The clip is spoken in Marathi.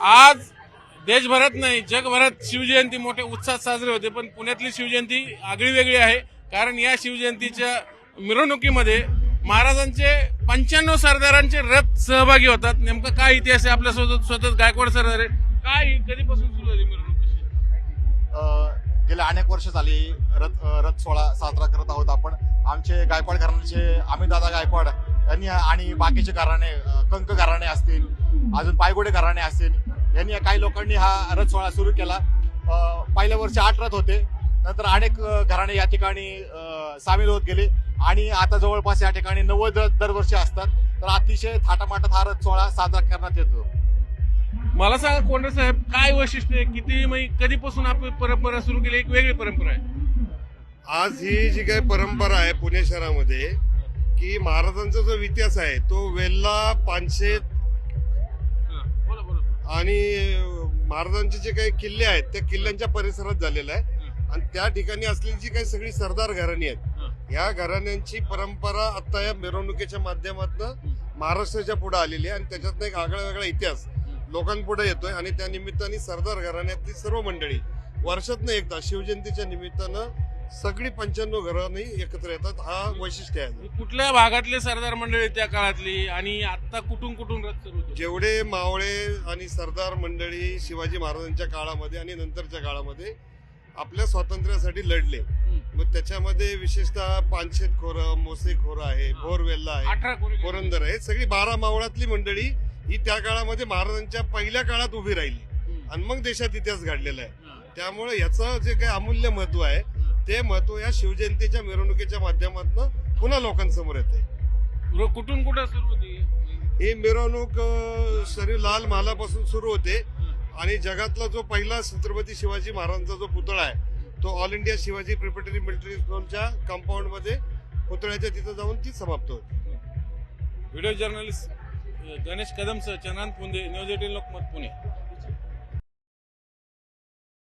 आज देशभरात नाही जगभरात शिवजयंती मोठ्या उत्साहात साजरी होते, पण पुण्यातली शिवजयंती आगळी वेगळी आहे. कारण या शिवजयंतीच्या मिरवणुकीमध्ये महाराजांचे 95 सरदारांचे रथ सहभागी होतात. नेमकं काय इतिहास आहे आपल्या स्वतः गायकवाड सरदार आहे काय, कधीपासून सुरू झाली मिरवणूक? गेल्या अनेक वर्ष झाली रथ सोहळा साजरा करत आहोत आपण. आमचे गायकवाड घराण्याचे अमितदादा गायकवाड यांनी आणि बाकीचे घराणे, कंक घराणे असतील, अजून पायगोडे घराणे असतील, यांनी काही लोकांनी हा रथ सोहळा सुरू केला. पहिल्या वर्षी 8 रथ होते, नंतर अनेक घराणे या ठिकाणी सामील होत गेले आणि आता जवळपास या ठिकाणी 90 रथ दरवर्षी असतात. तर अतिशय थाटामाटात हा रथ सोहळा साजरा करण्यात येतो. मला सांगा कोंडे साहेब, काय वैशिष्ट्य आहे, किती कधीपासून आपली परंपरा सुरू केली? एक वेगळी परंपरा आहे. आज ही जी काही परंपरा आहे पुणे शहरामध्ये, की महाराजांचा जो इतिहास आहे तो वेल्ला, पानशेत आणि महाराजांचे जे काही किल्ले आहेत त्या किल्ल्यांच्या परिसरात झालेला आहे. आणि त्या ठिकाणी असलेली जी काही सगळी सरदार घराणी आहेत, ह्या घराण्यांची परंपरा आता या मिरवणुकीच्या माध्यमातून महाराष्ट्राच्या पुढे आलेली आहे आणि त्याच्यातनं एक आगळा वेगळा इतिहास लोकांपुढे येतोय. आणि त्या निमित्ताने सरदार घराण्यातली सर्व मंडळी वर्षातनं एकदा शिवजयंतीच्या निमित्तानं सगळी 95 घराणी एकत्र येतात. हा वैशिष्ट्य आहे. कुठल्या भागातले सरदार मंडळी त्या काळातली आणि आता कुठून कुठून रथ सुरू होतो? जेवढे मावळे आणि सरदार मंडळी शिवाजी महाराजांच्या काळामध्ये आणि नंतरच्या काळामध्ये आपल्या स्वातंत्र्यासाठी लढले, मग त्याच्यामध्ये विशेषतः पानशेत खोरं, मोसे खोरं आहे, भोरवेल्ला आहे, 18 पुरंदर आहे, सगळी 12 मावळातली मंडळी ही त्या काळामध्ये महाराजांच्या पहिल्या काळात उभी राहिली आणि मग देशात इतिहास घडलेला आहे. त्यामुळे याचं जे काही अमूल्य महत्व आहे ते महत्व या शिवजयंतीच्या मिरवणुकीच्या माध्यमातून पुन्हा लोकांसमोर येते. कुठून कुठं सुरू होती ही मिरवणूक शरीर लाल महालापासून सुरू होते आणि जगातला जो पहिला छत्रपती शिवाजी महाराजांचा जो पुतळा आहे तो all India Shivaji preparatory military स्कूलच्या कंपाऊंड मध्ये पुतळ्याच्या तिथं जाऊन ती समाप्त होते. व्हिडिओ जर्नलिस्ट गणेश कदमसह चंद्रांत पुंदे, न्यूज 18 लोकमत पुणे.